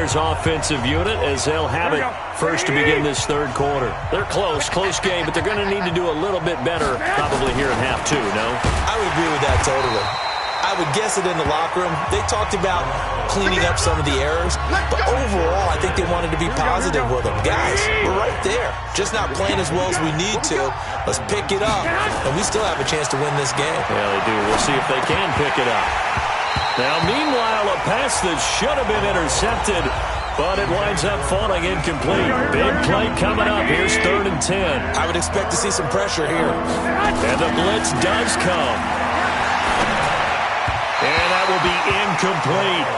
49ers offensive unit as they'll have it first to begin this third quarter. They're close game, but they're going to need to do a little bit better probably here in half two, no? I would agree with that totally. I would guess it in the locker room. They talked about cleaning up some of the errors, but overall, I think they wanted to be positive with them. Guys, we're right there. Just not playing as well as we need to. Let's pick it up, and we still have a chance to win this game. Yeah, they do. We'll see if they can pick it up. Now, meanwhile, a pass that should have been intercepted, but it winds up falling incomplete. Big play coming up. Here's 3rd and 10. I would expect to see some pressure here. And the blitz does come. And that will be incomplete.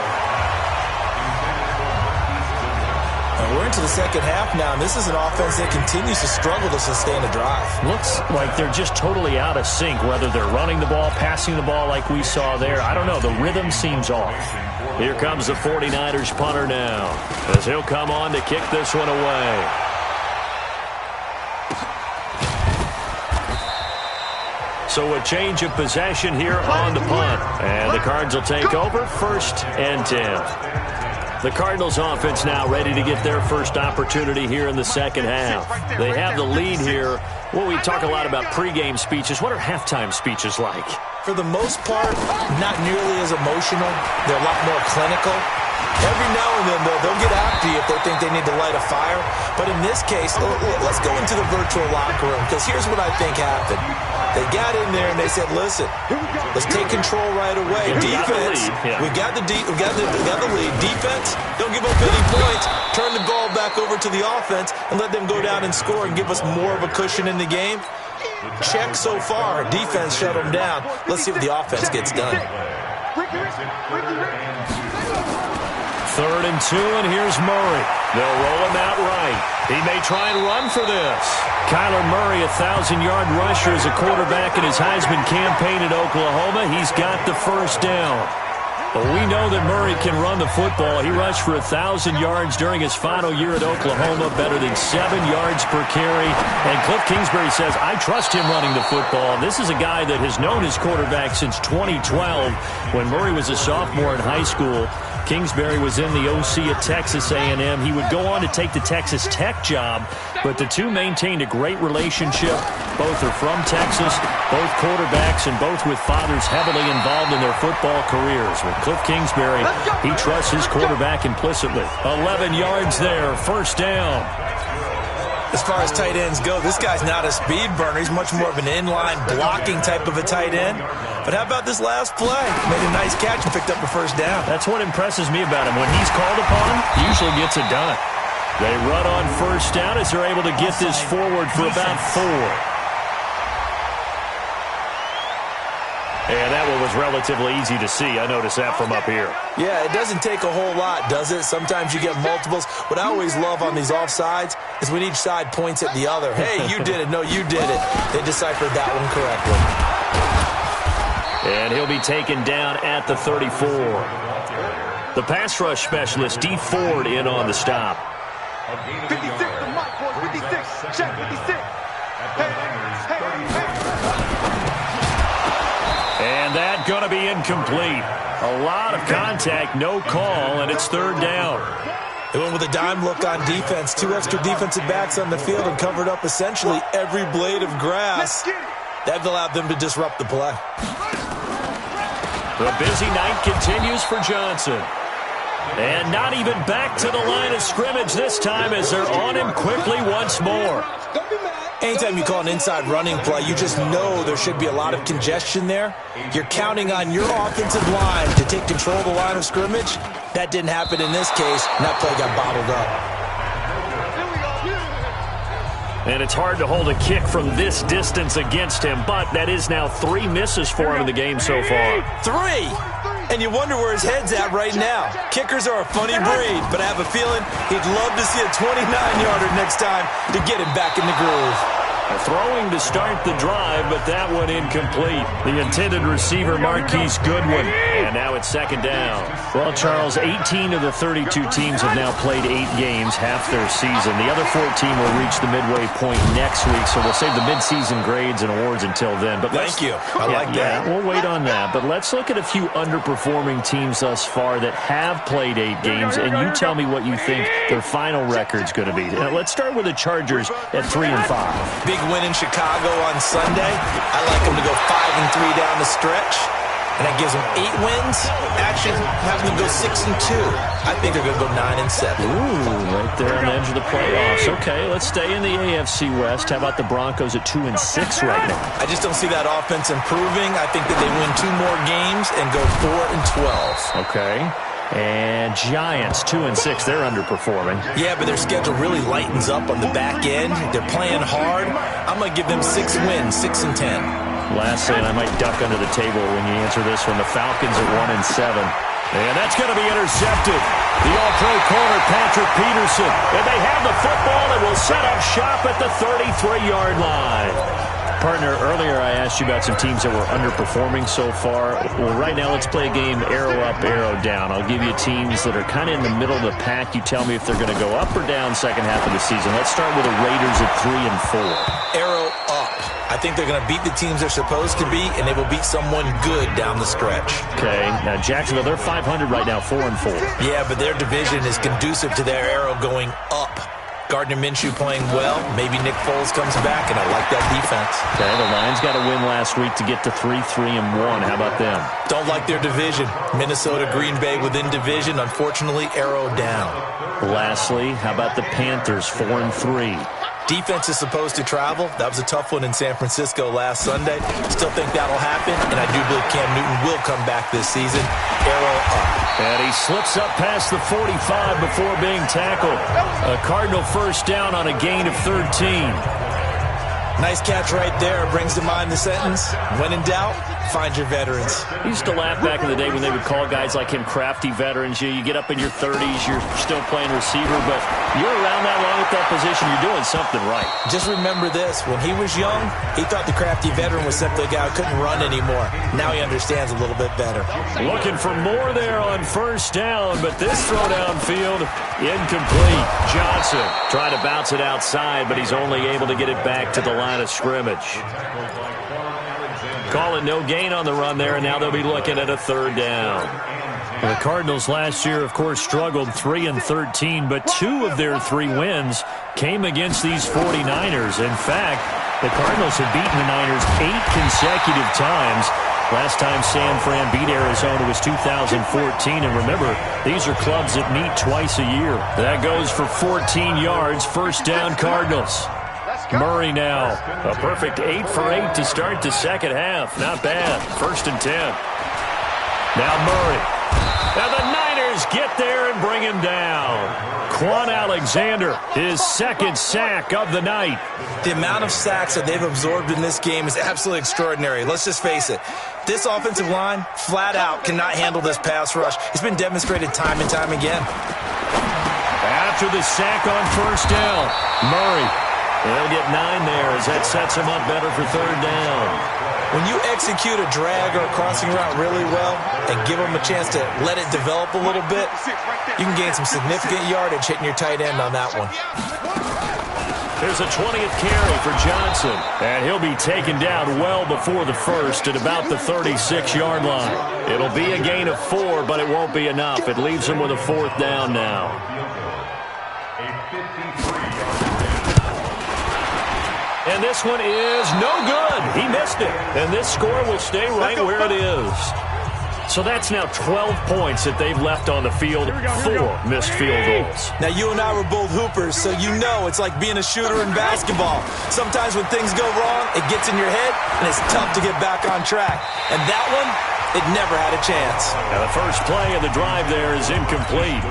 And we're into the second half now, and this is an offense that continues to struggle to sustain a drive. Looks like they're just totally out of sync, whether they're running the ball, passing the ball like we saw there. I don't know. The rhythm seems off. Here comes the 49ers punter now, as he'll come on to kick this one away. So a change of possession here on the punt. And the Cards will take over 1st and 10. The Cardinals offense now ready to get their first opportunity here in the second half. They have the lead here. Well, we talk a lot about pregame speeches. What are halftime speeches like? For the most part, not nearly as emotional. They're a lot more clinical. Every now and then, they'll get after you if they think they need to light a fire. But in this case, let's go into the virtual locker room, because here's what I think happened. They got in there and they said, listen, let's take control right away. Defense, we got the lead. Defense, don't give up any points. Turn the ball back over to the offense and let them go down and score and give us more of a cushion in the game. Check so far. Defense shut them down. Let's see what the offense gets done. 3rd and 2, and here's Murray. They'll roll him out right. He may try and run for this. Kyler Murray, a 1,000-yard rusher as a quarterback in his Heisman campaign at Oklahoma. He's got the first down. But we know that Murray can run the football. He rushed for 1,000 yards during his final year at Oklahoma, better than 7 yards per carry. And Cliff Kingsbury says, I trust him running the football. This is a guy that has known his quarterback since 2012 when Murray was a sophomore in high school. Kingsbury was in the OC at Texas A&M. He would go on to take the Texas Tech job, but the two maintained a great relationship. Both are from Texas, both quarterbacks, and both with fathers heavily involved in their football careers. With Cliff Kingsbury, he trusts his quarterback implicitly. 11 yards there, first down. As far as tight ends go, this guy's not a speed burner. He's much more of an inline blocking type of a tight end. But how about this last play? Made a nice catch and picked up a first down. That's what impresses me about him. When he's called upon, he usually gets it done. They run on first down as they're able to get this forward for about 4. And that one was relatively easy to see. I noticed that from up here. Yeah, it doesn't take a whole lot, does it? Sometimes you get multiples. What I always love on these offsides is when each side points at the other. Hey, you did it. No, you did it. They deciphered that one correctly. And he'll be taken down at the 34. The pass rush specialist, D. Ford, in on the stop. 56, the mic boy, 56. Check, 56. And that going to be incomplete. A lot of contact, no call, and it's 3rd down. They went with a dime look on defense. 2 extra defensive backs on the field and covered up essentially every blade of grass. That allowed them to disrupt the play. The busy night continues for Johnson. And not even back to the line of scrimmage this time as they're on him quickly once more. Anytime you call an inside running play, you just know there should be a lot of congestion there. You're counting on your offensive line to take control of the line of scrimmage. That didn't happen in this case, and that play got bottled up. And it's hard to hold a kick from this distance against him, but that is now 3 misses for him in the game so far. 3! And you wonder where his head's at right now. Kickers are a funny breed, but I have a feeling he'd love to see a 29-yarder next time to get him back in the groove. Throwing to start the drive, but that one incomplete. The intended receiver, Marquise Goodwin. And now it's second down. Well, Charles, 18 of the 32 teams have now played 8 games, half their season. The other 14 will reach the midway point next week, so we'll save the midseason grades and awards until then. But Thank you. I like that. Yeah, we'll wait on that. But let's look at a few underperforming teams thus far that have played 8 games, and you tell me what you think their final record's going to be. Now, let's start with the Chargers at 3-5. Big win in Chicago on Sunday. I like them to go 5-3 down the stretch. And that gives them 8 wins. Actually, having them go 6-2. I think they're going to go 9-7. Ooh, right there on the edge of the playoffs. Okay, let's stay in the AFC West. How about the Broncos at 2-6 right now? I just don't see that offense improving. I think that they win 2 more games and go 4-12. Okay. And Giants, 2-6. They're underperforming. Yeah, but their schedule really lightens up on the back end. They're playing hard. I'm going to give them 6 wins, 6-10. Lastly, and I might duck under the table when you answer this one, the Falcons at 1-7. And that's going to be intercepted. The all-pro corner, Patrick Peterson. And they have the football and will set up shop at the 33-yard line. Partner, earlier I asked you about some teams that were underperforming so far. Well, right now let's play a game arrow up, arrow down. I'll give you teams that are kind of in the middle of the pack. You tell me if they're going to go up or down second half of the season. Let's start with the Raiders at 3-4. Arrow up. I think they're going to beat the teams they're supposed to beat, and they will beat someone good down the stretch. Okay. Now, Jacksonville, they're 500 right now, 4-4. Yeah, but their division is conducive to their arrow going up. Gardner Minshew playing well. Maybe Nick Foles comes back, and I like that defense. Okay, the Lions got a win last week to get to 3-1. How about them? Don't like their division. Minnesota, Green Bay within division. Unfortunately, arrow down. Lastly, how about the Panthers, 4-3? Defense is supposed to travel. That was a tough one in San Francisco last Sunday. Still think that'll happen, and I do believe Cam Newton will come back this season. Arrow up. And he slips up past the 45 before being tackled. A Cardinal first down on a gain of 13. Nice catch right there. Brings to mind the sentence, when in doubt, find your veterans. I used to laugh back in the day when they would call guys like him crafty veterans. You get up in your 30s, you're still playing receiver, but you're around that long at that position, you're doing something right. Just remember this. When he was young, he thought the crafty veteran was simply a guy who couldn't run anymore. Now he understands a little bit better. Looking for more there on first down, but this throw downfield, incomplete. Johnson trying to bounce it outside, but he's only able to get it back to the line of scrimmage. Call it no gain on the run there, and now they'll be looking at a third down. The Cardinals last year, of course, struggled 3-13, but 2 of their 3 wins came against these 49ers. In fact, the Cardinals have beaten the Niners 8 consecutive times. Last time San Fran beat Arizona was 2014, and remember, these are clubs that meet twice a year. That goes for 14 yards, first down Cardinals. Murray now, a perfect 8 for 8 to start the second half. Not bad. 1st and 10. Now Murray. Now the Niners get there and bring him down. Quan Alexander, his 2nd sack of the night. The amount of sacks that they've absorbed in this game is absolutely extraordinary. Let's just face it. This offensive line, flat out, cannot handle this pass rush. It's been demonstrated time and time again. After the sack on first down, Murray. They'll get 9 there as that sets him up better for third down. When you execute a drag or a crossing route really well and give them a chance to let it develop a little bit, you can gain some significant yardage hitting your tight end on that one. There's a 20th carry for Johnson, and he'll be taken down well before the first at about the 36-yard line. It'll be a gain of 4, but it won't be enough. It leaves him with a 4th down now. And this one is no good. He missed it. And this score will stay right where it is. So that's now 12 points that they've left on the field. 4 missed field goals. Now, you and I were both hoopers, so you know it's like being a shooter in basketball. Sometimes when things go wrong, it gets in your head, and it's tough to get back on track. And that one, it never had a chance. Now, the first play of the drive there is incomplete.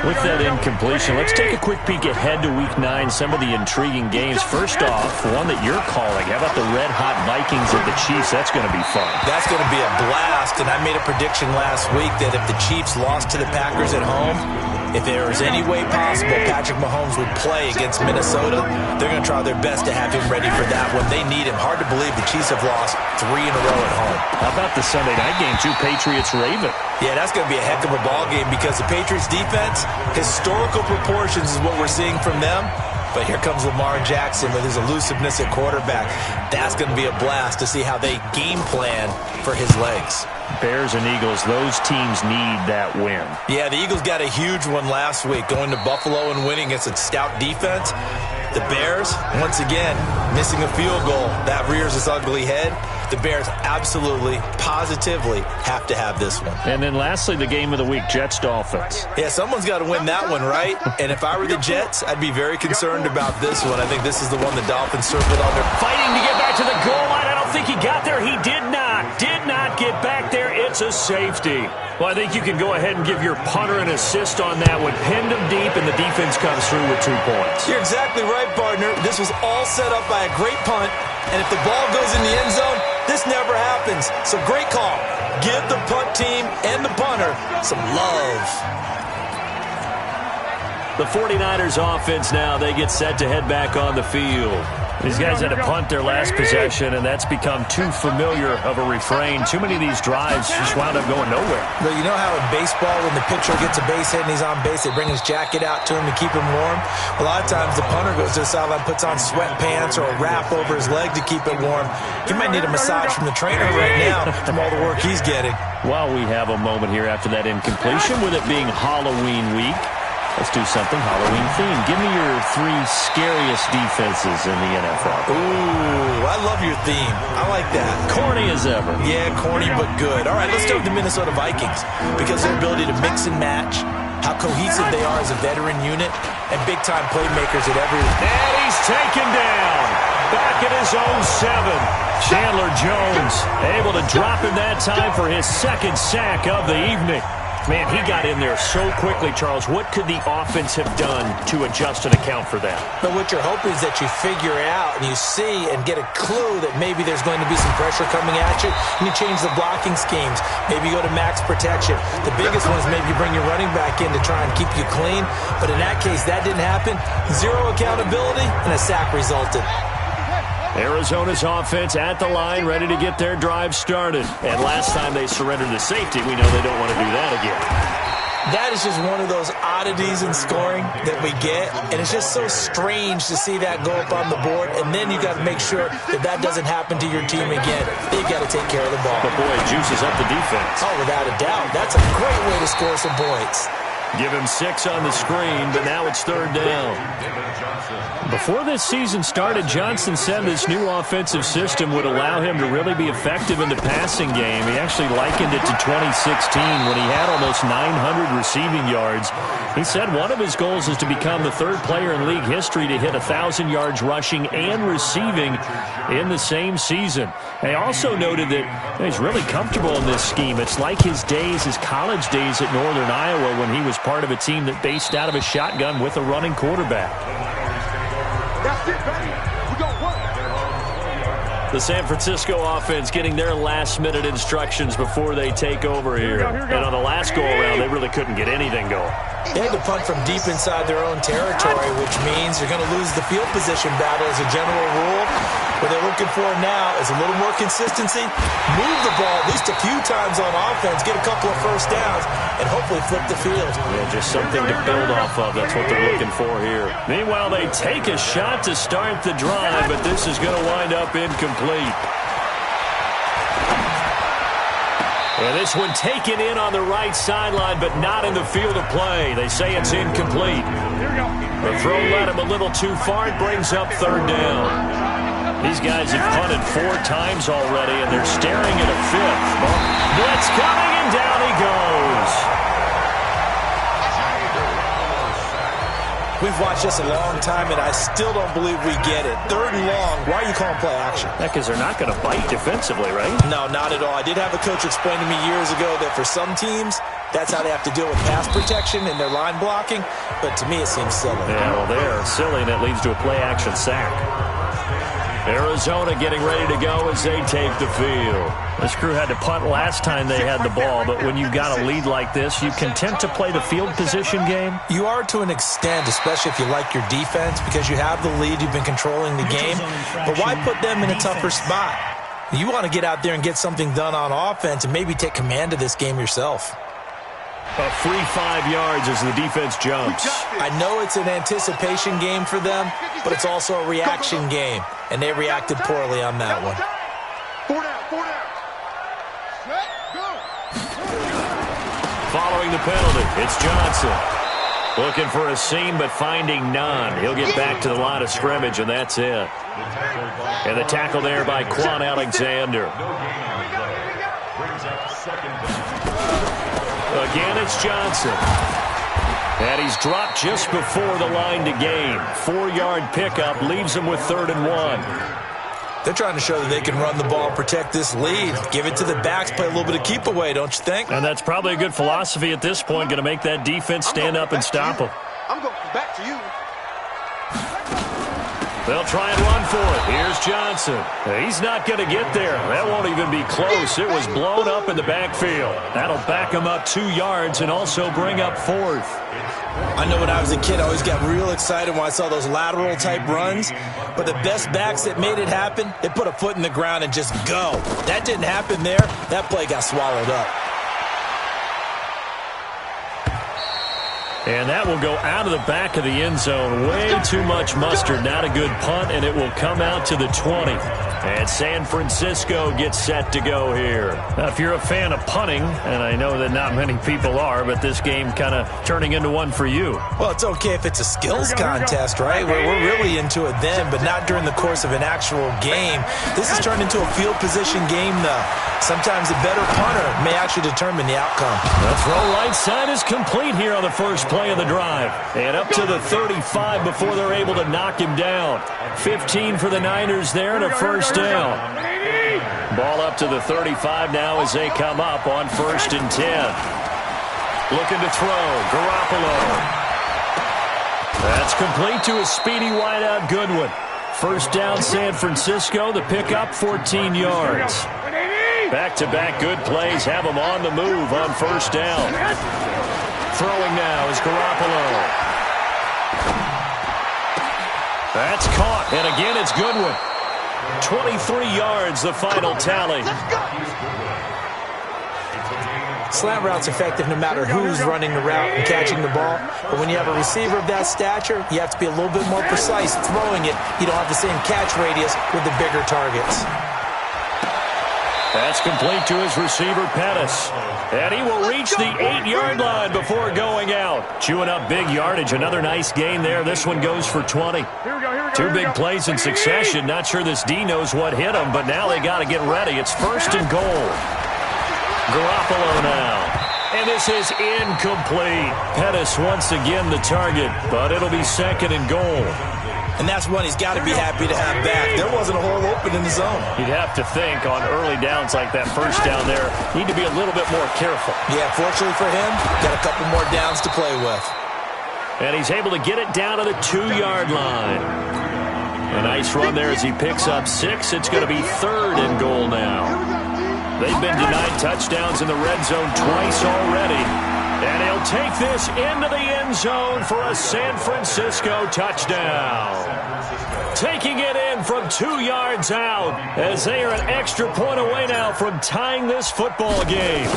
With that incompletion, let's take a quick peek ahead to Week 9, some of the intriguing games. First off, one that you're calling. How about the red-hot Vikings of the Chiefs? That's going to be fun. That's going to be a blast, and I made a prediction last week that if the Chiefs lost to the Packers at home, If there is any way possible Patrick Mahomes would play against Minnesota, they're going to try their best to have him ready for that one. They need him. Hard to believe the Chiefs have lost 3 in a row at home. How about the Sunday night game, too? Patriots-Ravens. Yeah, that's going to be a heck of a ball game because the Patriots defense, historical proportions is what we're seeing from them. But here comes Lamar Jackson with his elusiveness at quarterback. That's going to be a blast to see how they game plan for his legs. Bears and Eagles, those teams need that win. Yeah, the Eagles got a huge one last week, going to Buffalo and winning against a stout defense. The Bears, once again, missing a field goal. That rears its ugly head. The Bears absolutely, positively have to have this one. And then lastly, the game of the week, Jets-Dolphins. Yeah, someone's got to win that one, right? And if I were the Jets, I'd be very concerned about this one. I think this is the one the Dolphins circled on their... Fighting to get back to the goal line. I don't think he got there. He did not get back there. It's a safety. Well, I think you can go ahead and give your punter an assist on that one. Pinned him deep, and the defense comes through with 2 points. You're exactly right, partner. This was all set up by a great punt, and if the ball goes in the end zone, this never happens. So great call. Give the punt team and the punter some love. The 49ers offense now, they get set to head back on the field. These guys had to punt their last possession, and that's become too familiar of a refrain. Too many of these drives just wound up going nowhere. But you know how in baseball, when the pitcher gets a base hit and he's on base, they bring his jacket out to him to keep him warm? A lot of times the punter goes to the sideline, puts on sweatpants or a wrap over his leg to keep it warm. He might need a massage from the trainer right now from all the work he's getting. Well, we have a moment here after that incompletion with it being Halloween week. Let's do something Halloween themed. Give me your 3 scariest defenses in the NFL. Ooh, I love your theme. I like that. Corny as ever. Yeah, corny but good. All right, let's start with the Minnesota Vikings because their ability to mix and match, how cohesive they are as a veteran unit, and big-time playmakers at every... And he's taken down. Back at his own 7. Chandler Jones able to drop him that time for his 2nd sack of the evening. Man, he got in there so quickly, Charles. What could the offense have done to adjust and account for that? But what you're hoping is that you figure out and you see and get a clue that maybe there's going to be some pressure coming at you, and you change the blocking schemes. Maybe you go to max protection. The biggest one is maybe you bring your running back in to try and keep you clean. But in that case, that didn't happen. 0 accountability, and a sack resulted. Arizona's offense at the line, ready to get their drive started. And last time they surrendered the safety, we know they don't want to do that again. That is just one of those oddities in scoring that we get, and it's just so strange to see that go up on the board, and then you got to make sure that that doesn't happen to your team again. They've got to take care of the ball. But boy, it juices up the defense. Oh, without a doubt. That's a great way to score some points. Give him 6 on the screen, but now it's 3rd down. Before this season started, Johnson said this new offensive system would allow him to really be effective in the passing game. He actually likened it to 2016 when he had almost 900 receiving yards. He said one of his goals is to become the 3rd player in league history to hit 1,000 yards rushing and receiving in the same season. And he also noted that he's really comfortable in this scheme. It's like his college days at Northern Iowa when he was part of a team that based out of a shotgun with a running quarterback. That's it, baby. We gonna work. The San Francisco offense getting their last-minute instructions before they take over here. And on the last go-around, they really couldn't get anything going. They had to punt from deep inside their own territory, which means you're going to lose the field position battle as a general rule. What they're looking for now is a little more consistency, move the ball at least a few times on offense, get a couple of first downs, and hopefully flip the field. Yeah, just something to build off of. That's what they're looking for here. Meanwhile, they take a shot to start the drive, but this is going to wind up incomplete. And this one taken in on the right sideline, but not in the field of play. They say it's incomplete. The throw led him a little too far. It brings up 3rd down. These guys have punted 4 times already, and they're staring at a 5th. Blitz coming, and down he goes. We've watched this a long time, and I still don't believe we get it. 3rd and long. Why are you calling play action? Because they're not going to bite defensively, right? No, not at all. I did have a coach explain to me years ago that for some teams, that's how they have to deal with pass protection and their line blocking. But to me, it seems silly. Yeah, well, they're silly, and it leads to a play-action sack. Arizona getting ready to go as they take the field. This crew had to punt last time they had the ball, but when you've got a lead like this, you content to play the field position game? You are to an extent, especially if you like your defense, because you have the lead, you've been controlling the game. But why put them in a tougher spot? You want to get out there and get something done on offense and maybe take command of this game yourself. A free 5 yards as the defense jumps. I know it's an anticipation game for them, but it's also a reaction game, and they reacted poorly on that one. 4 down. Set, go. Following the penalty, it's Johnson. Looking for a seam, but finding none. He'll get back to the line of scrimmage, and that's it. And the tackle there by Quan Alexander. Again, it's Johnson. And he's dropped just before the line to gain. 4-yard pickup leaves him with 3rd and 1. They're trying to show that they can run the ball and protect this lead. Give it to the backs, play a little bit of keep away, don't you think? And that's probably a good philosophy at this point, going to make that defense stand up and stop them. I'm going back to you. They'll try and run for it. Here's Johnson. He's not going to get there. That won't even be close. It was blown up in the backfield. That'll back him up 2 yards and also bring up 4th. I know when I was a kid, I always got real excited when I saw those lateral-type runs. But the best backs that made it happen, they put a foot in the ground and just go. That didn't happen there. That play got swallowed up. And that will go out of the back of the end zone. Way too much mustard. Not a good punt, and it will come out to the 20. And San Francisco gets set to go here. Now, if you're a fan of punting, and I know that not many people are, but this game kind of turning into one for you. Well, it's okay if it's a skills contest, right? We're really into it then, but not during the course of an actual game. This has turned into a field position game, though. Sometimes a better punter may actually determine the outcome. The throw right side is complete here on the first play of the drive. And up to the 35 before they're able to knock him down. 15 for the Niners there and a first down. Ball up to the 35 now as they come up on 1st and 10. Looking to throw. Garoppolo. That's complete to a speedy wideout Goodwin. First down San Francisco. The pickup 14 yards. Back-to-back good plays have them on the move on first down. Throwing now is Garoppolo. That's caught, and again it's Goodwin. 23 yards, the final tally. Slant route's effective no matter who's running the route and catching the ball. But when you have a receiver of that stature, you have to be a little bit more precise throwing it. You don't have the same catch radius with the bigger targets. That's complete to his receiver, Pettis. And he will reach the 8-yard line before going out. Chewing up big yardage. Another nice gain there. This one goes for 20. Two big plays in succession. Not sure this D knows what hit him, but now they got to get ready. It's 1st and goal. Garoppolo now. And this is incomplete. Pettis once again the target, but it'll be 2nd and goal. And that's one he's got to be happy to have back. There wasn't a hole open in the zone. You'd have to think on early downs like that first down there, need to be a little bit more careful. Yeah, fortunately for him, got a couple more downs to play with. And he's able to get it down to the 2-yard line. A nice run there as he picks up 6. It's going to be 3rd and goal now. They've been denied touchdowns in the red zone twice already. And he'll take this into the end zone for a San Francisco touchdown. Taking it in from 2 yards out as they are an extra point away now from tying this football game.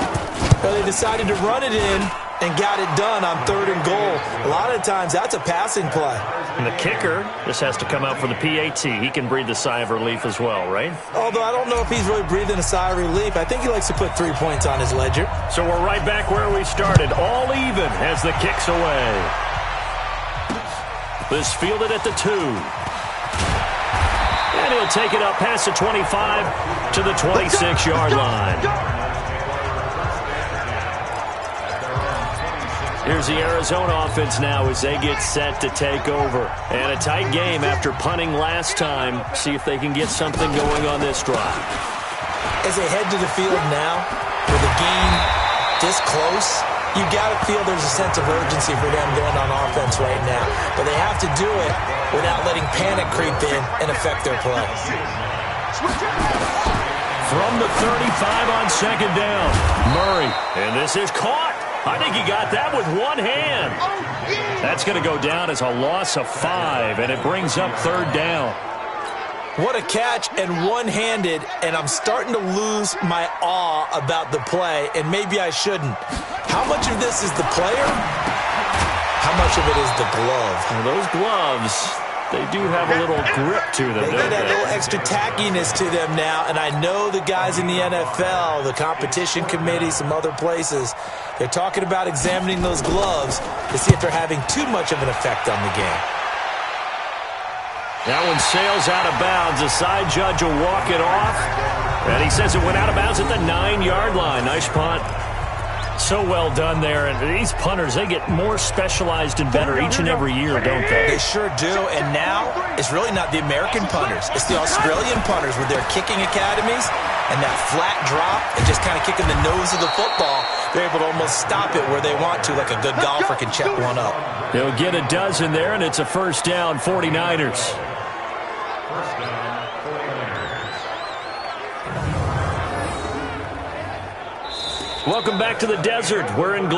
Well, they decided to run it in and got it done on 3rd and goal. A lot of times that's a passing play. And the kicker just has to come out for the PAT. He can breathe a sigh of relief as well, right? Although I don't know if he's really breathing a sigh of relief. I think he likes to put 3 points on his ledger. So we're right back where we started. All even as the kick's away. This fielded at the 2. And he'll take it up past the 25 to the 26-yard line. Here's the Arizona offense now as they get set to take over. And a tight game after punting last time. See if they can get something going on this drive. As they head to the field now, with a game this close, You got to feel there's a sense of urgency for them going on offense right now. But they have to do it without letting panic creep in and affect their play. From the 35 on second down, Murray. And this is caught. I think he got that with one hand. That's going to go down as a loss of 5, and it brings up third down. What a catch, and one-handed, and I'm starting to lose my awe about the play, and maybe I shouldn't. How much of this is the player? How much of it is the glove? Well, those gloves, they do have a little grip to them. They get that little extra tackiness to them now, and I know the guys in the NFL, the competition committee, some other places, they're talking about examining those gloves to see if they're having too much of an effect on the game. That one sails out of bounds. The side judge will walk it off. And he says it went out of bounds at the 9-yard line. Nice punt. So well done there. And these punters, they get more specialized and better each and every year, don't they? They sure do. And now it's really not the American punters. It's the Australian punters with their kicking academies and that flat drop and just kind of kicking the nose of the football. They're able to almost stop it where they want to, like a good golfer can check one up. They'll get a dozen there, and it's a first down, 49ers. Welcome back to the desert. We're in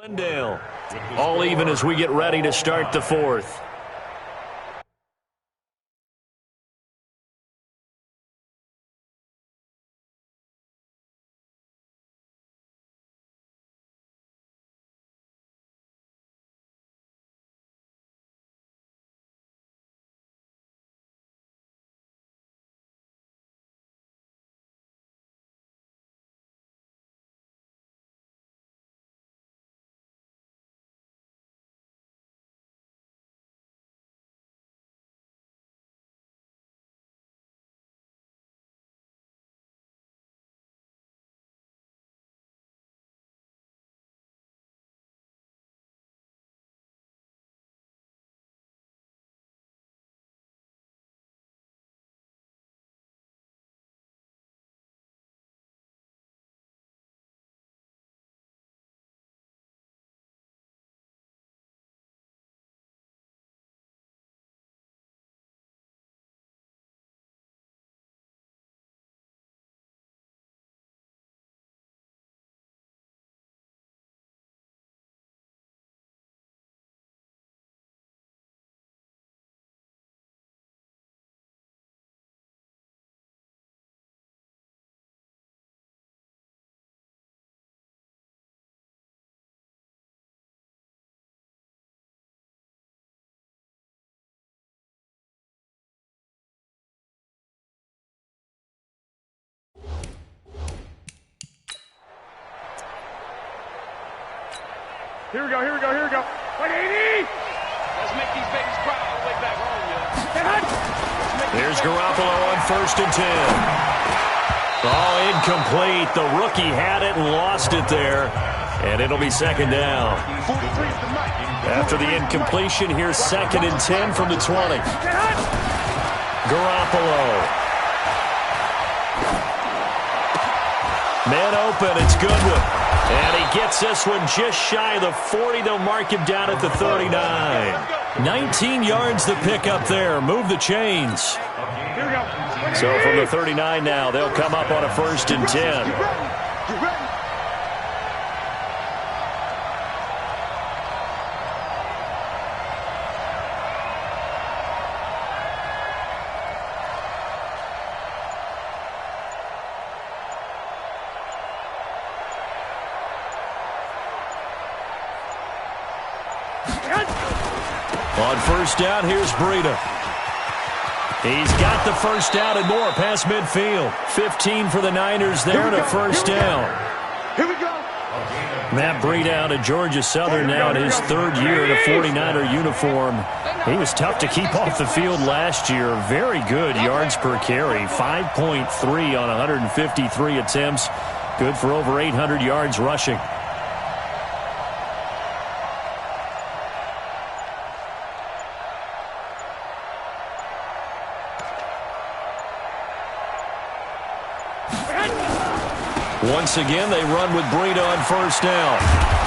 Glendale, all even as we get ready to start the fourth. Here we go. Like 80! Let's make these babies cry all the way back home, yo. Here's Garoppolo on 1st and 10. Oh, incomplete. The rookie had it and lost it there. And it'll be 2nd down. After the incompletion, here's 2nd and 10 from the 20. Garoppolo. Man open, it's Goodwin. And he gets this one just shy of the 40. They'll mark him down at the 39. 19 yards to pick up there. Move the chains. So from the 39 now, they'll come up on a 1st and 10. On 1st down, here's Breida. He's got the 1st down and more past midfield. 15 for the Niners there and a 1st down. Here we go. Matt Breida out of Georgia Southern now in his 3rd year in a 49er uniform. He was tough to keep off the field last year. Very good yards per carry. 5.3 on 153 attempts. Good for over 800 yards rushing. Once again, they run with Breida on 1st down.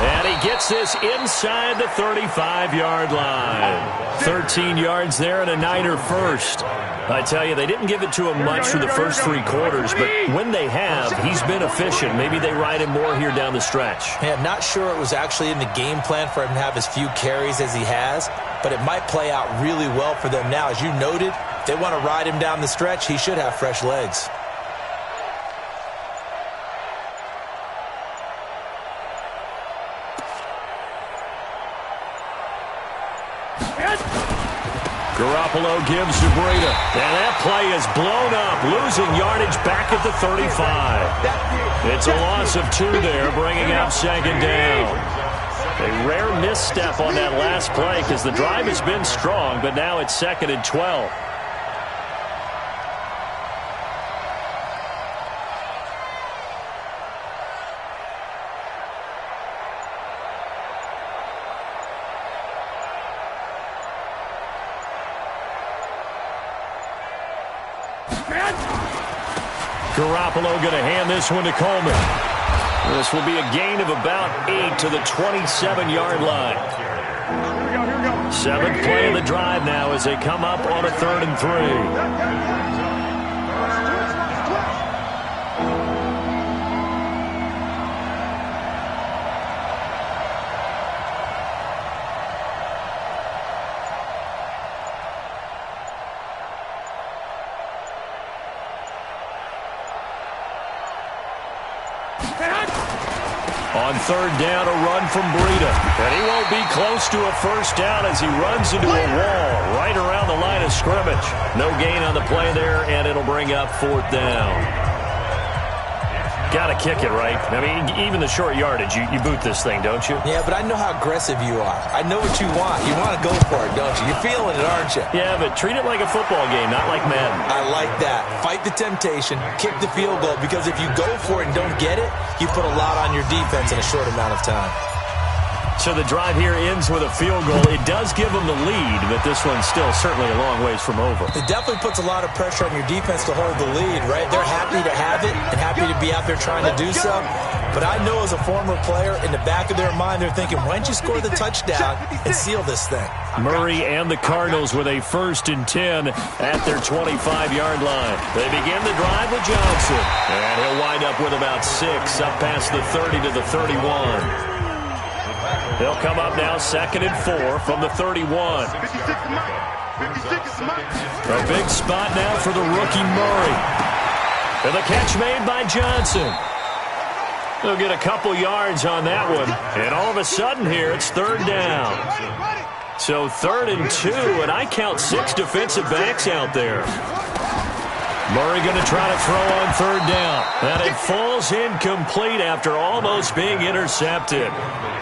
And he gets this inside the 35-yard line. 13 yards there and a Niner 1st. I tell you, they didn't give it to him much for the first 3 quarters, but when they have, he's been efficient. Maybe they ride him more here down the stretch. Yeah, not sure it was actually in the game plan for him to have as few carries as he has, but it might play out really well for them now. As you noted, if they want to ride him down the stretch, he should have fresh legs. Garoppolo gives to Breida. And that play is blown up, losing yardage back at the 35. It's a loss of 2 there, bringing up 2nd down. A rare misstep on that last play because the drive has been strong, but now it's 2nd and 12. Garoppolo going to hand this one to Coleman. This will be a gain of about 8 to the 27-yard line. 7th play of the drive now as they come up on a 3rd and 3. On third down, a run from Breida. And he won't be close to a first down as he runs into a wall right around the line of scrimmage. No gain on the play there, and it'll bring up fourth down. Got to kick it, right? I mean, even the short yardage, you boot this thing, don't you? Yeah, but I know how aggressive you are. I know what you want. You want to go for it, don't you? You're feeling it, aren't you? Yeah, but treat it like a football game, not like Madden. I like that. Fight the temptation, kick the field goal, because if you go for it and don't get it, you put a lot on your defense in a short amount of time. So the drive here ends with a field goal. It does give them the lead, but this one's still certainly a long ways from over. It definitely puts a lot of pressure on your defense to hold the lead, right? They're happy to have it and happy to be out there trying to do so. But I know as a former player, in the back of their mind, they're thinking, why don't you score the touchdown and seal this thing? Murray and the Cardinals with a 1st and 10 at their 25-yard line. They begin the drive with Johnson. And he'll wind up with about 6 up past the 30 to the 31. They'll come up now 2nd and 4 from the 31. A big spot now for the rookie Murray. And the catch made by Johnson. They'll get a couple yards on that one. And all of a sudden here, it's 3rd down. So 3rd and 2, and I count 6 defensive backs out there. Murray going to try to throw on 3rd down. And it falls incomplete after almost being intercepted.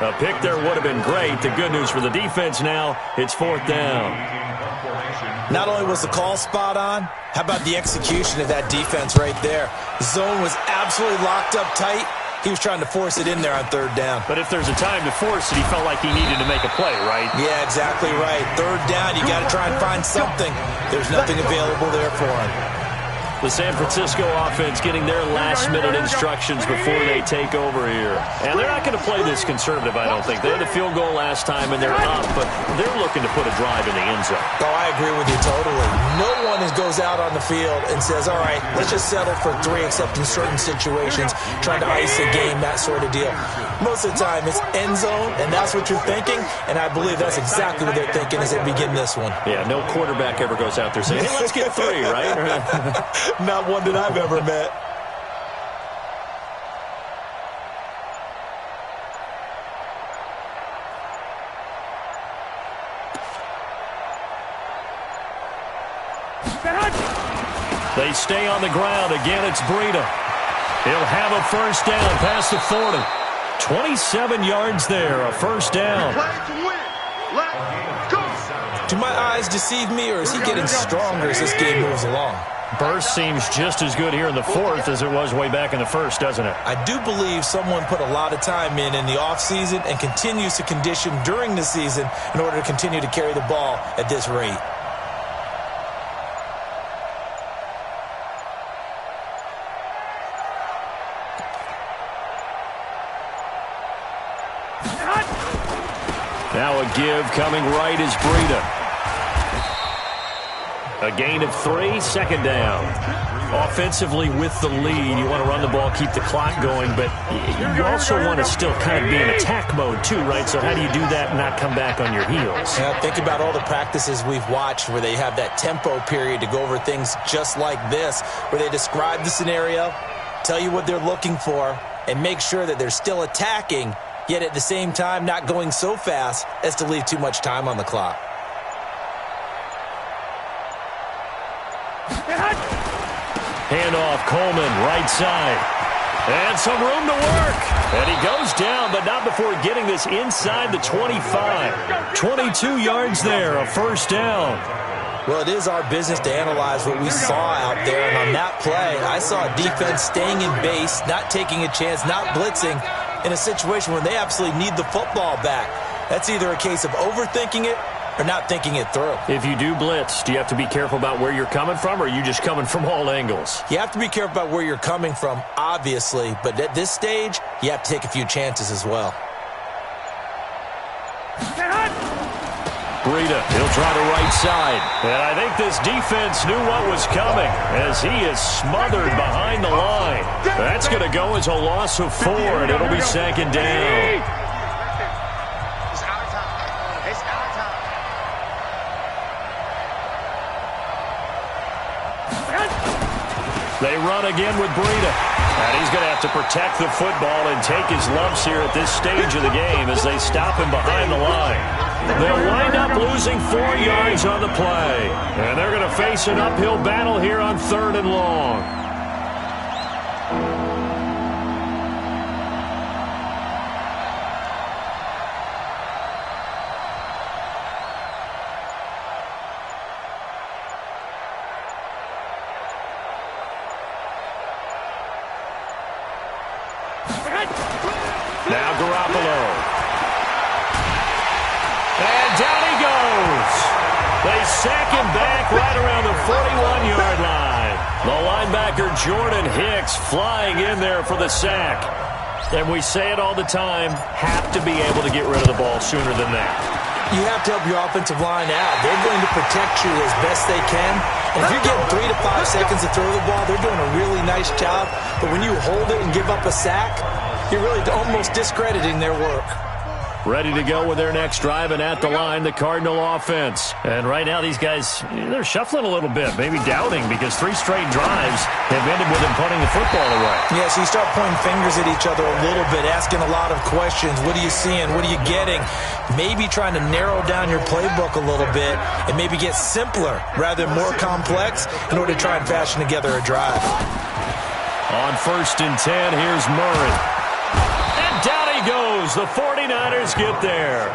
A pick there would have been great. The good news for the defense now, it's 4th down. Not only was the call spot on, how about the execution of that defense right there? The zone was absolutely locked up tight. He was trying to force it in there on 3rd down. But if there's a time to force it, he felt like he needed to make a play, right? Yeah, exactly right. 3rd down, you got to try and find something. There's nothing available there for him. The San Francisco offense getting their last-minute instructions before they take over here. And they're not going to play this conservative, I don't think. They had a field goal last time, and they're up, but they're looking to put a drive in the end zone. Oh, I agree with you totally. No one goes out on the field and says, all right, let's just settle for 3, except in certain situations, trying to ice a game, that sort of deal. Most of the time, it's end zone, and that's what you're thinking, and I believe that's exactly what they're thinking as they begin this one. Yeah, no quarterback ever goes out there saying, hey, let's get 3, right? Not one that I've ever met. They stay on the ground. Again, it's Breida. He'll have a 1st down past the 40. 27 yards there, a 1st down. Do my eyes deceive me, or is he getting stronger as this game moves along? Burst seems just as good here in the 4th as it was way back in the 1st, doesn't it? I do believe someone put a lot of time in the offseason and continues to condition during the season in order to continue to carry the ball at this rate. Now a give coming right is Breida. A gain of 3, 2nd down. Offensively with the lead, you want to run the ball, keep the clock going, but you also want to still kind of be in attack mode too, right? So how do you do that and not come back on your heels? Yeah, think about all the practices we've watched where they have that tempo period to go over things just like this, where they describe the scenario, tell you what they're looking for, and make sure that they're still attacking, yet at the same time not going so fast as to leave too much time on the clock. Handoff, Coleman, right side. And some room to work. And he goes down, but not before getting this inside the 25. 22 yards there, a 1st down. Well, it is our business to analyze what we saw out there. And on that play, I saw a defense staying in base, not taking a chance, not blitzing, in a situation where they absolutely need the football back. That's either a case of overthinking it or not thinking it through. If you do blitz, do you have to be careful about where you're coming from, or are you just coming from all angles? You have to be careful about where you're coming from, obviously, but at this stage, you have to take a few chances as well. Breida, he'll try the right side. And I think this defense knew what was coming as he is smothered behind the line. That's going to go as a loss of 4, and it'll be 2nd down. They run again with Breida. And he's going to have to protect the football and take his lumps here at this stage of the game as they stop him behind the line. They'll wind up losing 4 yards on the play. And they're going to face an uphill battle here on 3rd and long. Now Garoppolo. And down he goes. They sack him back right around the 41-yard line. The linebacker Jordan Hicks flying in there for the sack. And we say it all the time, have to be able to get rid of the ball sooner than that. You have to help your offensive line out. They're going to protect you as best they can. And if you're getting 3 to 5 seconds to throw the ball, they're doing a really nice job. But when you hold it and give up a sack, you're really almost discrediting their work. Ready to go with their next drive, and at the line, the Cardinal offense. And right now, these guys, they're shuffling a little bit, maybe doubting, because 3 straight drives have ended with them punting the football away. Yeah, so you start pointing fingers at each other a little bit, asking a lot of questions. What are you seeing? What are you getting? Maybe trying to narrow down your playbook a little bit and maybe get simpler rather than more complex in order to try and fashion together a drive. On 1st and 10, here's Murray. Down he goes. The 49ers get there.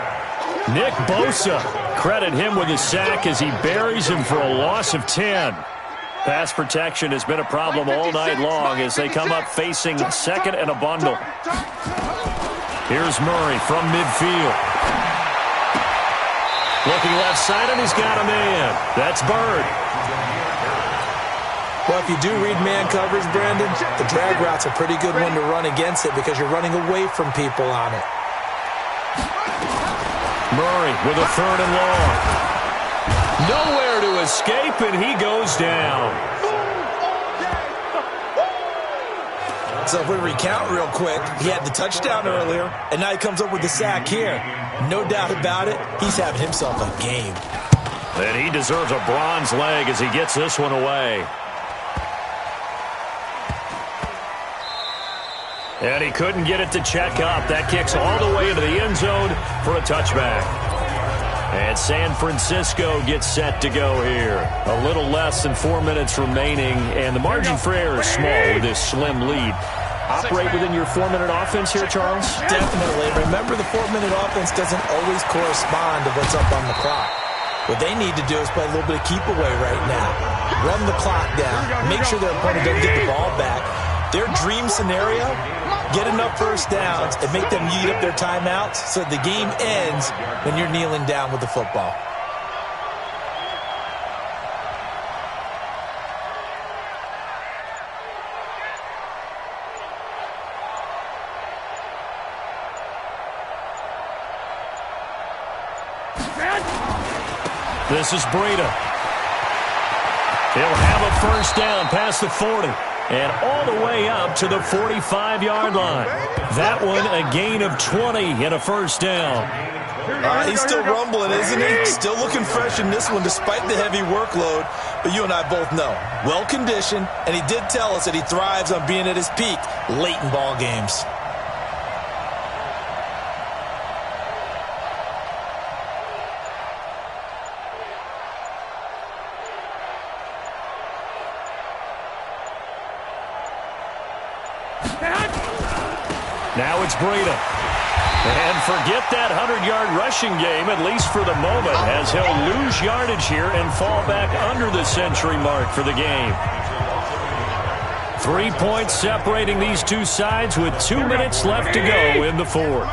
Nick Bosa, credit him with a sack as he buries him for a loss of 10. Pass protection has been a problem all night long as they come up facing 2nd and a bundle. Here's Murray from midfield. Looking left side, and he's got a man. That's Bird. Well, if you do read man coverage, Brandon, the drag route's a pretty good one to run against it because you're running away from people on it. Murray with a 3rd and long. Nowhere to escape, and he goes down. So if we recount real quick, he had the touchdown earlier, and now he comes up with the sack here. No doubt about it, he's having himself a game. And he deserves a bronze leg as he gets this one away. And he couldn't get it to check up. That kicks all the way into the end zone for a touchback. And San Francisco gets set to go here. A little less than 4 minutes remaining, and the margin for error is small with this slim lead. Operate within your 4-minute offense here, Charles? Definitely. Remember, the 4-minute offense doesn't always correspond to what's up on the clock. What they need to do is play a little bit of keep away right now. Run the clock down. Make sure their opponent doesn't get the ball back. Their dream scenario, get enough first downs and make them eat up their timeouts so the game ends when you're kneeling down with the football. This is Breida. He'll have a first down past the 40. And all the way up to the 45-yard line. That one a gain of 20 and a first down. He's still rumbling, isn't he? Still looking fresh in this one despite the heavy workload. But you and I both know, well-conditioned, and he did tell us that he thrives on being at his peak late in ball games. Now it's Breida. And forget that 100-yard rushing game, at least for the moment, as he'll lose yardage here and fall back under the century mark for the game. 3 points separating these two sides with 2 minutes left to go in the 4th.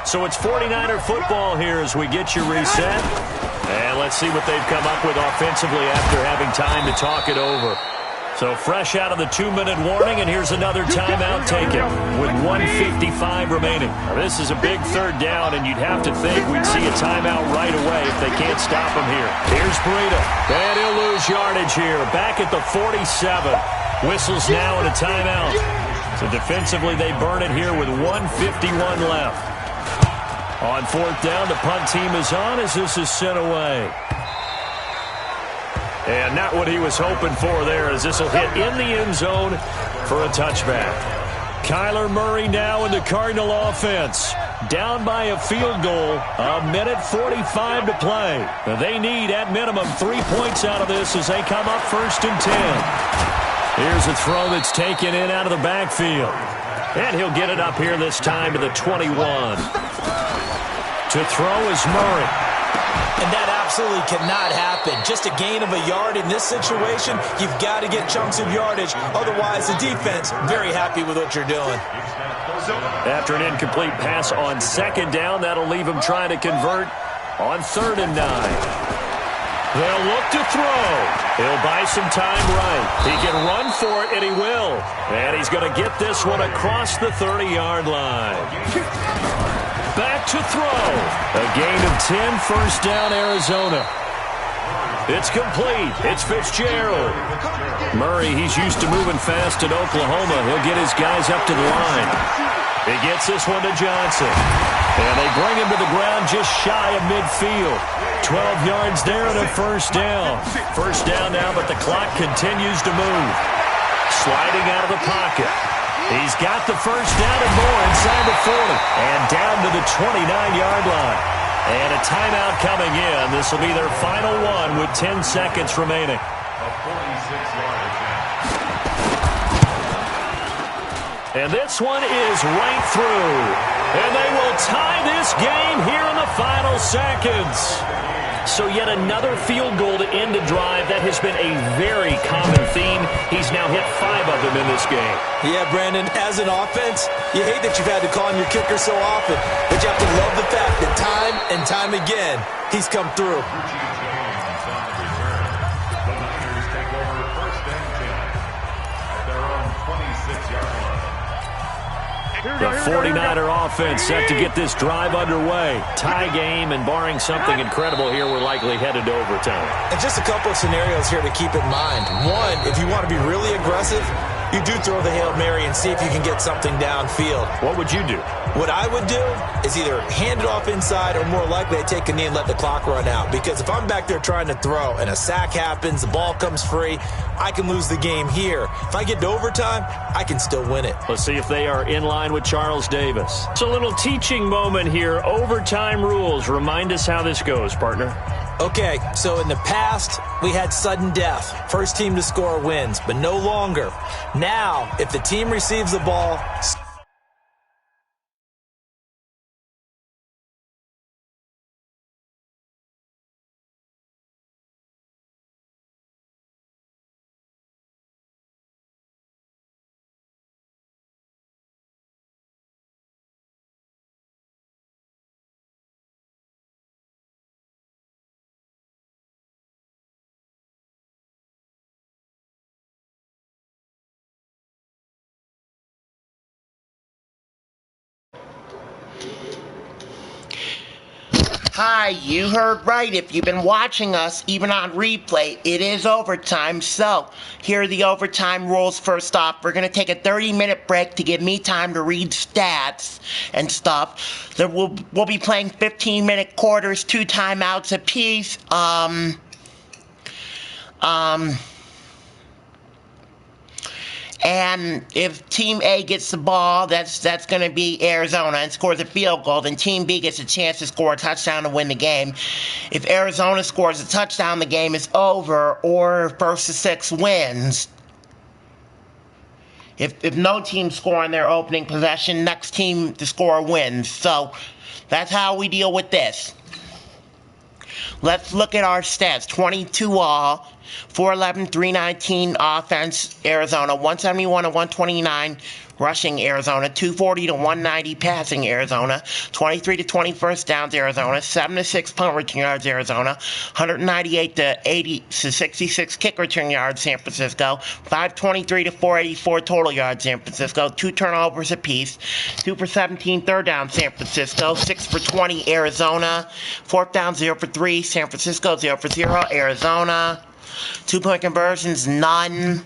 So it's 49er football here as we get you reset. And let's see what they've come up with offensively after having time to talk it over. So fresh out of the 2-minute warning, and here's another timeout taken with 1:55 remaining. Now, this is a big 3rd down, and you'd have to think we'd see a timeout right away if they can't stop him here. Here's Breida, and he'll lose yardage here. Back at the 47. Whistles now and a timeout. So defensively, they burn it here with 1:51 left. On 4th down, the punt team is on as this is sent away. And not what he was hoping for there, as this will hit in the end zone for a touchback. Kyler Murray now in the Cardinal offense. Down by a field goal, 1:45 to play. They need, at minimum, 3 points out of this as they come up 1st and 10. Here's a throw that's taken in out of the backfield. And he'll get it up here this time to the 21. To throw is Murray. And that absolutely cannot happen. Just a gain of a yard in this situation, you've got to get chunks of yardage. Otherwise, the defense, very happy with what you're doing. After an incomplete pass on 2nd down, that'll leave him trying to convert on 3rd and 9. They'll look to throw. He'll buy some time right. He can run for it, and he will. And he's going to get this one across the 30-yard line. Back to throw. A gain of 10, 1st down, Arizona. It's complete. It's Fitzgerald. Murray, he's used to moving fast at Oklahoma. He'll get his guys up to the line. He gets this one to Johnson. And they bring him to the ground just shy of midfield. 12 yards there and a 1st down. 1st down now, but the clock continues to move. Sliding out of the pocket. He's got the 1st down and more inside the 40. And down to the 29-yard line. And a timeout coming in. This will be their final one with 10 seconds remaining. And this one is right through. And they will tie this game here in the final seconds. So yet another field goal to end a drive. That has been a very common theme. He's now hit 5 of them in this game. Yeah, Brandon, as an offense, you hate that you've had to call on your kicker so often. But you have to love the fact that time and time again, he's come through. The 49er offense set to get this drive underway. Tie game, and barring something incredible here, we're likely headed to overtime. And just a couple of scenarios here to keep in mind. One, if you want to be really aggressive, you do throw the Hail Mary and see if you can get something downfield. What would you do? What I would do is either hand it off inside or more likely I take a knee and let the clock run out. Because if I'm back there trying to throw and a sack happens, the ball comes free, I can lose the game here. If I get to overtime, I can still win it. Let's see if they are in line with Charles Davis. It's a little teaching moment here. Overtime rules. Remind us how this goes, partner. Okay, so in the past, we had sudden death. First team to score wins, but no longer. Now, if the team receives the ball... Hi, you heard right. If you've been watching us, even on replay, it is overtime. So, here are the overtime rules. First off, we're going to take a 30-minute break to give me time to read stats and stuff. Then we'll be playing 15-minute quarters, 2 timeouts apiece. And if Team A gets the ball, that's going to be Arizona, and scores a field goal, then Team B gets a chance to score a touchdown to win the game. If Arizona scores a touchdown, the game is over, or 1st to 6 wins. If no team score on their opening possession, next team to score wins. So that's how we deal with this. Let's look at our stats. 22 all, 411, 319 offense, Arizona, 171 to 129 rushing, Arizona, 240 to 190 passing, Arizona, 23 to 20 first downs, Arizona, 7 to 6 punt return yards, Arizona, 198 to 80 to 66 kick return yards, San Francisco, 523 to 484 total yards, San Francisco, 2 turnovers apiece, 2 for 17 third down, San Francisco, 6 for 20, Arizona, 4th down, 0 for 3, San Francisco, 0 for 0, Arizona, 2-point conversions, none.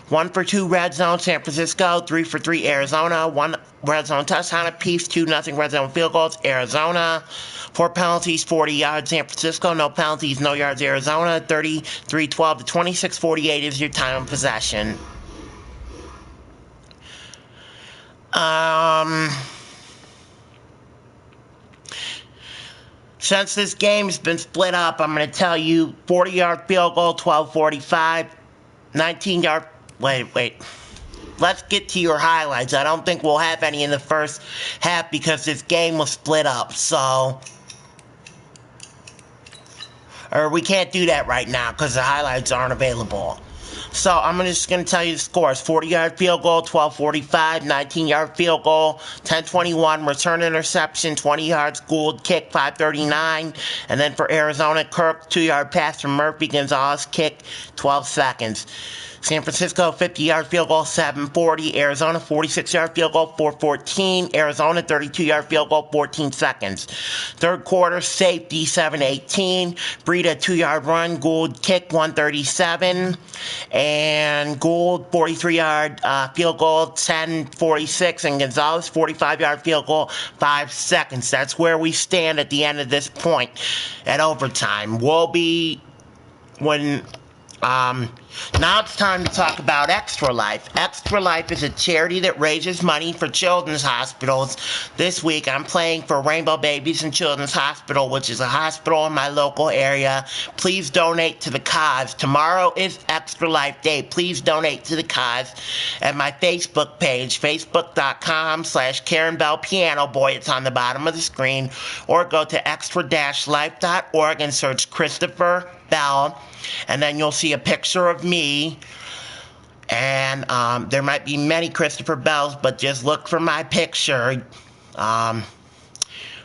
1 for 2 red zone, San Francisco. 3 for 3, Arizona. 1 red zone touchdown apiece. 2-0 red zone field goals, Arizona. 4 penalties, 40 yards, San Francisco. No penalties, no yards, Arizona. 33-12 to 26-48 is your time of possession. Since this game's been split up, I'm going to tell you 40-yard field goal, 12:45, 19-yard. Wait. Let's get to your highlights. I don't think we'll have any in the first half because this game was split up. Or we can't do that right now because the highlights aren't available. So I'm just going to tell you the scores. 40-yard field goal, 12:45, 19-yard field goal, 10:21, return interception, 20 yards, Gould kick, 5:39. And then for Arizona, Kirk, 2-yard pass from Murphy, Gonzalez kick, 12 seconds. San Francisco, 50-yard field goal, 7:40. Arizona, 46-yard field goal, 4:14. Arizona, 32-yard field goal, 14 seconds. Third quarter, safety, 7:18. Breida, 2-yard run. Gould kick, 1:37. And Gould, 43-yard field goal, 10:46. And Gonzalez, 45-yard field goal, 5 seconds. That's where we stand at the end of this point at overtime. We'll be when... Now it's time to talk about Extra Life. Extra Life is a charity that raises money for children's hospitals. This week I'm playing for Rainbow Babies and Children's Hospital, which is a hospital in my local area. Please donate to the cause. Tomorrow is Extra Life Day. Please donate to the cause at my Facebook page, facebook.com/Karen Bell Piano Boy. It's on the bottom of the screen. Or go to extra-life.org and search Christopher Bell. And then you'll see a picture of me, and there might be many Christopher Bells, but just look for my picture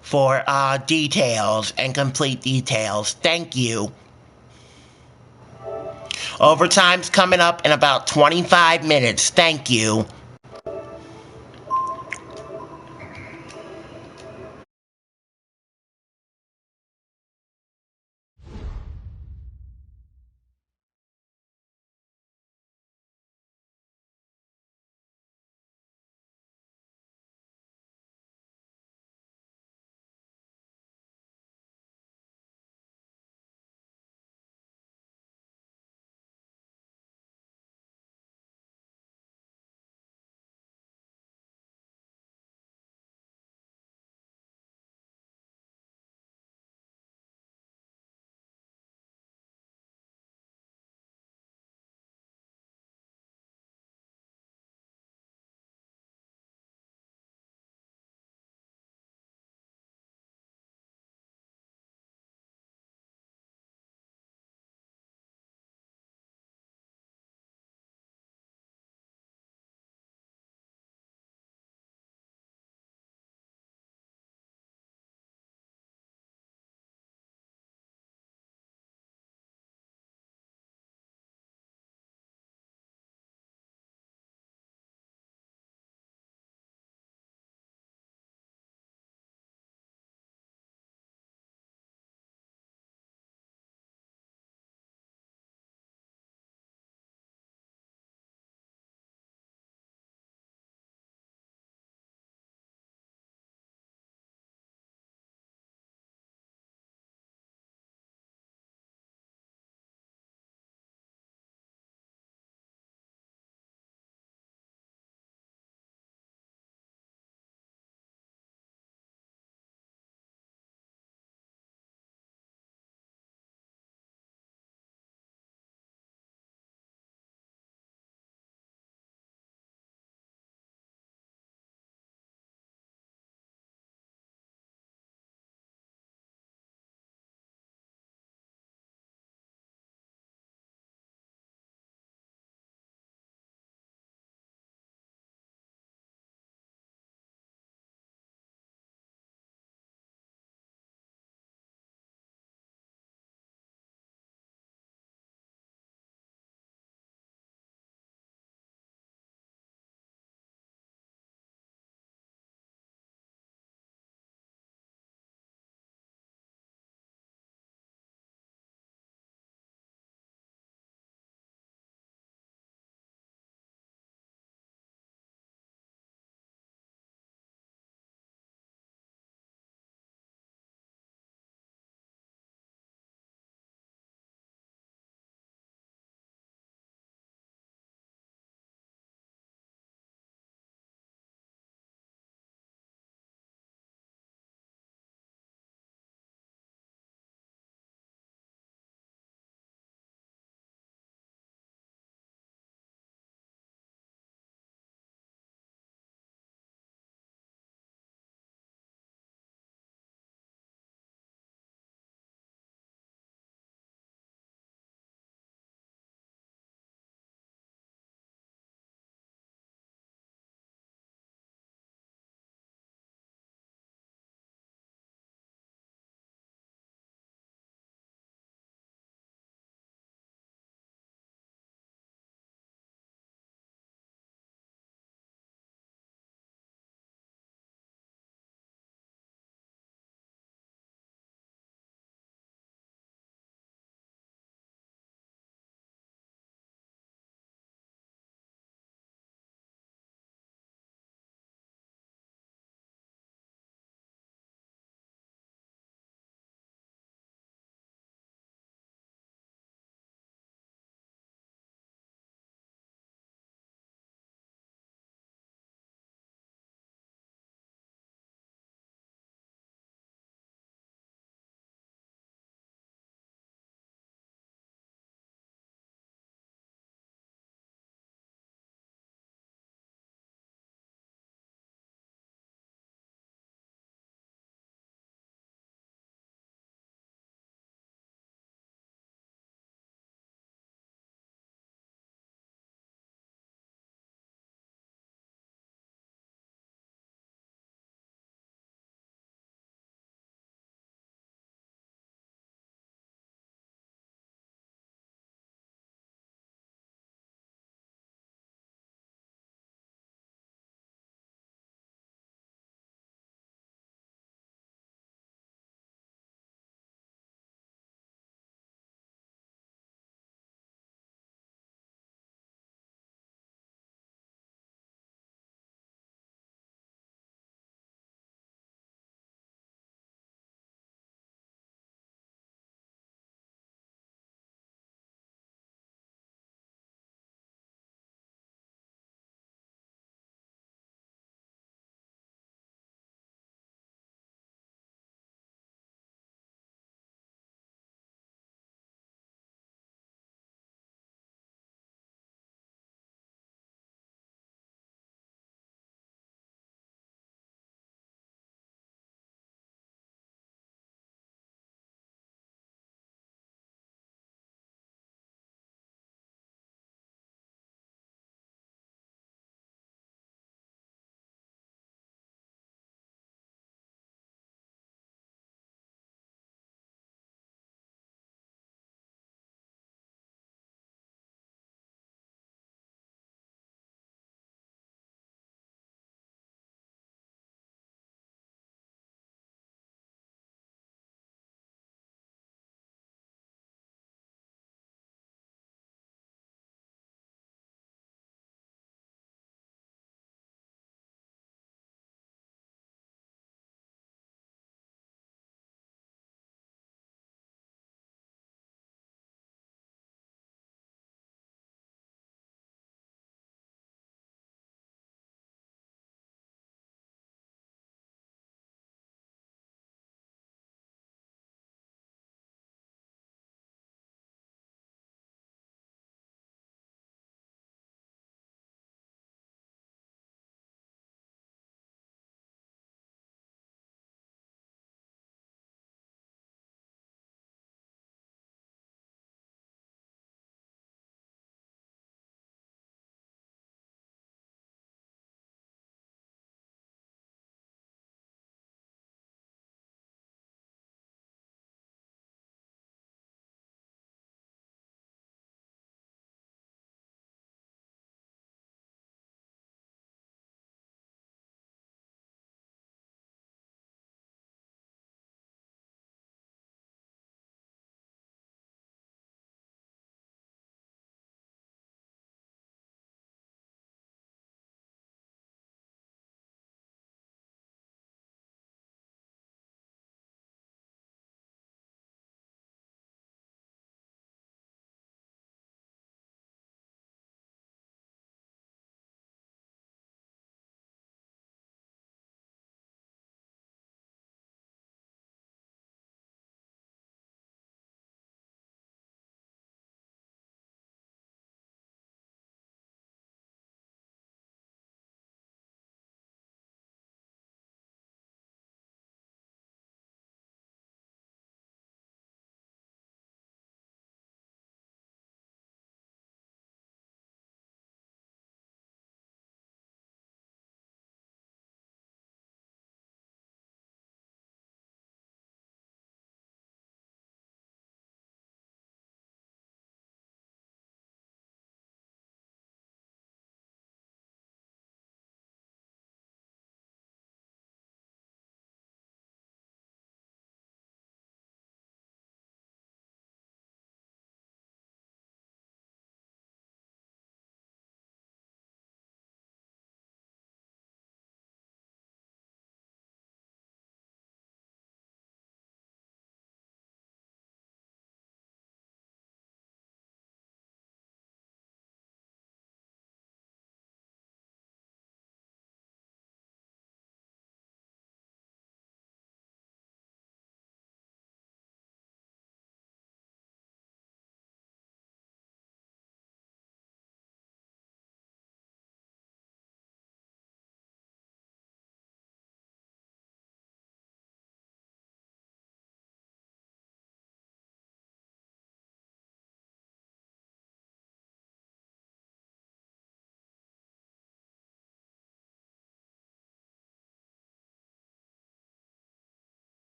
for details and complete details. Thank you. Overtime's coming up in about 25 minutes. Thank you.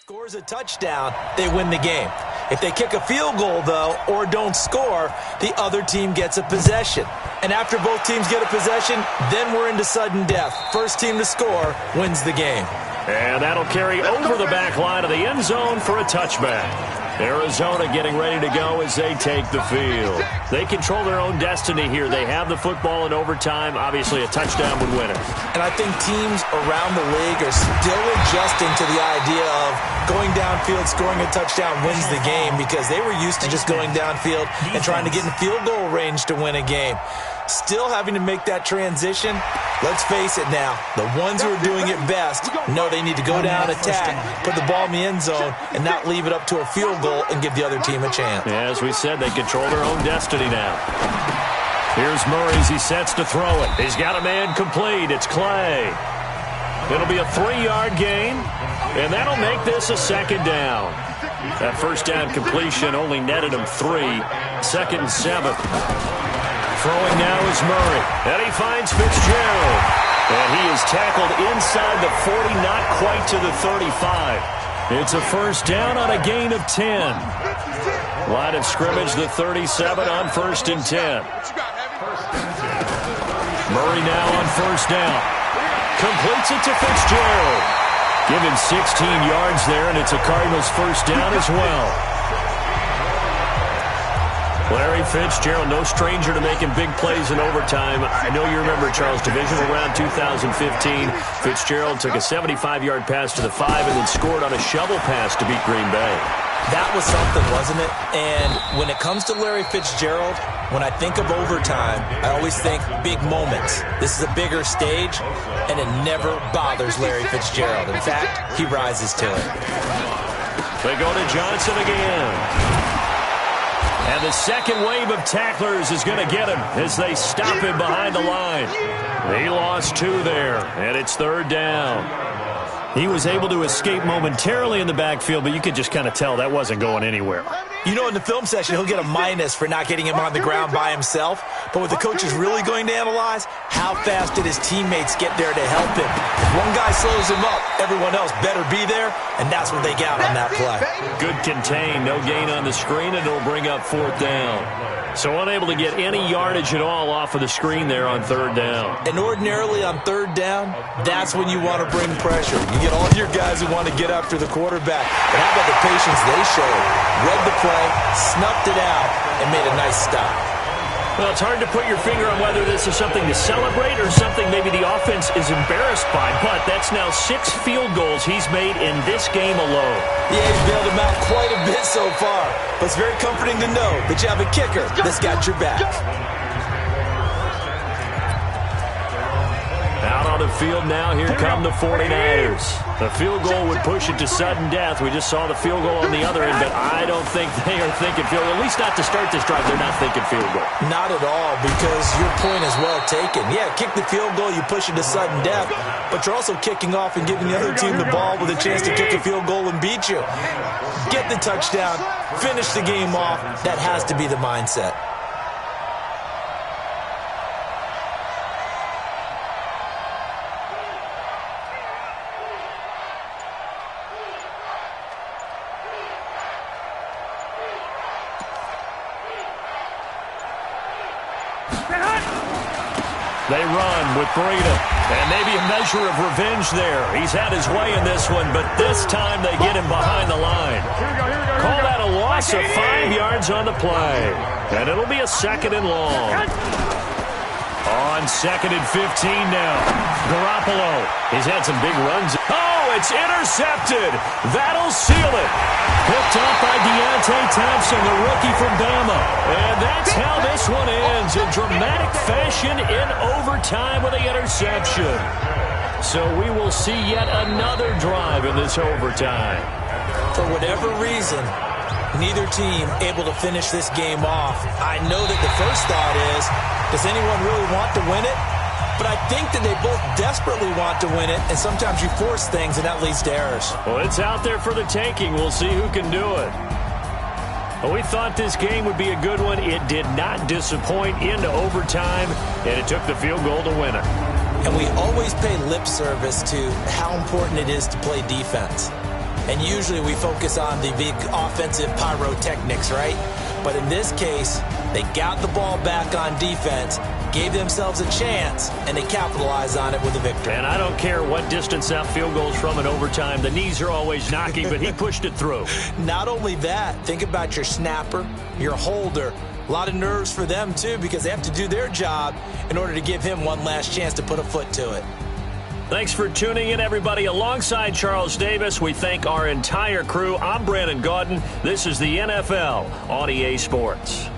Scores a touchdown, they win the game. If they kick a field goal, though, or don't score, the other team gets a possession. And after both teams get a possession, then we're into sudden death. First team to score wins the game. And that'll carry over the back line of the end zone for a touchback. Arizona getting ready to go as they take the field. They control their own destiny here. They have the football in overtime. Obviously, a touchdown would win it. And I think teams around the league are still adjusting to the idea of going downfield, scoring a touchdown wins the game, because they were used to just going downfield and trying to get in field goal range to win a game. Still having to make that transition. Let's face it now, the ones who are doing it best know they need to go down, attack, put the ball in the end zone, and not leave it up to a field goal and give the other team a chance. Yeah, as we said, they control their own destiny now. Here's Murray as he sets to throw it. He's got a man complete. It's Clay. It'll be a 3-yard gain, and that'll make this a second down. That first down completion only netted him 3. 2nd and 7. Throwing now is Murray, and he finds Fitzgerald. And he is tackled inside the 40, not quite to the 35. It's a first down on a gain of 10. Line of scrimmage, the 37 on 1st and 10. Murray now on first down. Completes it to Fitzgerald. Give him 16 yards there, and it's a Cardinals first down as well. Larry Fitzgerald, no stranger to making big plays in overtime. I know you remember, Charles, divisional round 2015. Fitzgerald took a 75-yard pass to the 5 and then scored on a shovel pass to beat Green Bay. That was something, wasn't it? And when it comes to Larry Fitzgerald, when I think of overtime, I always think big moments. This is a bigger stage, and it never bothers Larry Fitzgerald. In fact, he rises to it. They go to Johnson again. And the second wave of tacklers is going to get him as they stop him behind the line. He lost 2 there, and it's 3rd down. He was able to escape momentarily in the backfield, but you could just kind of tell that wasn't going anywhere. You know, in the film session, he'll get a minus for not getting him on the ground by himself. But what the coach is really going to analyze, how fast did his teammates get there to help him? If one guy slows him up, everyone else better be there, and that's what they got on that play. Good contain, no gain on the screen, and it'll bring up 4th down. So unable to get any yardage at all off of the screen there on 3rd down. And ordinarily on 3rd down, that's when you want to bring pressure. You get all your guys who want to get after the quarterback. But how about the patience they showed? Read the play, snuffed it out, and made a nice stop. Well, it's hard to put your finger on whether this is something to celebrate or something maybe the offense is embarrassed by, but that's now 6 field goals he's made in this game alone. Yeah, he's bailed him out quite a bit so far, but it's very comforting to know that you have a kicker that's got your back. Out on the field now, here come the 49ers. The field goal would push it to sudden death. We just saw the field goal on the other end, but I don't think they are thinking field goal. At least not to start this drive, they're not thinking field goal. Not at all, because your point is well taken. Yeah, kick the field goal, you push it to sudden death, but you're also kicking off and giving the other team the ball with a chance to kick a field goal and beat you. Get the touchdown, finish the game off. That has to be the mindset. They run with Breida, and maybe a measure of revenge there. He's had his way in this one, but this time they get him behind the line. Call that a loss of 5 yards on the play, and it'll be a 2nd and long. On 2nd and 15 now, Garoppolo. He's had some big runs. Oh, it's intercepted. That'll seal it. Picked up by Deontay Thompson, the rookie from Bama. And that's how this one ends, in dramatic fashion in overtime with the interception. So we will see yet another drive in this overtime. For whatever reason, neither team able to finish this game off. I know that the first thought is, does anyone really want to win it? But I think that they both desperately want to win it, and sometimes you force things, and that leads to errors. Well, it's out there for the taking. We'll see who can do it. Well, we thought this game would be a good one. It did not disappoint into overtime, and it took the field goal to win it. And we always pay lip service to how important it is to play defense. And usually we focus on the big offensive pyrotechnics, right? But in this case, they got the ball back on defense, gave themselves a chance, and they capitalized on it with a victory. And I don't care what distance that field goes from in overtime. The knees are always knocking, but he pushed it through. Not only that, think about your snapper, your holder. A lot of nerves for them, too, because they have to do their job in order to give him one last chance to put a foot to it. Thanks for tuning in, everybody. Alongside Charles Davis, we thank our entire crew. I'm Brandon Gaudin. This is the NFL on EA Sports.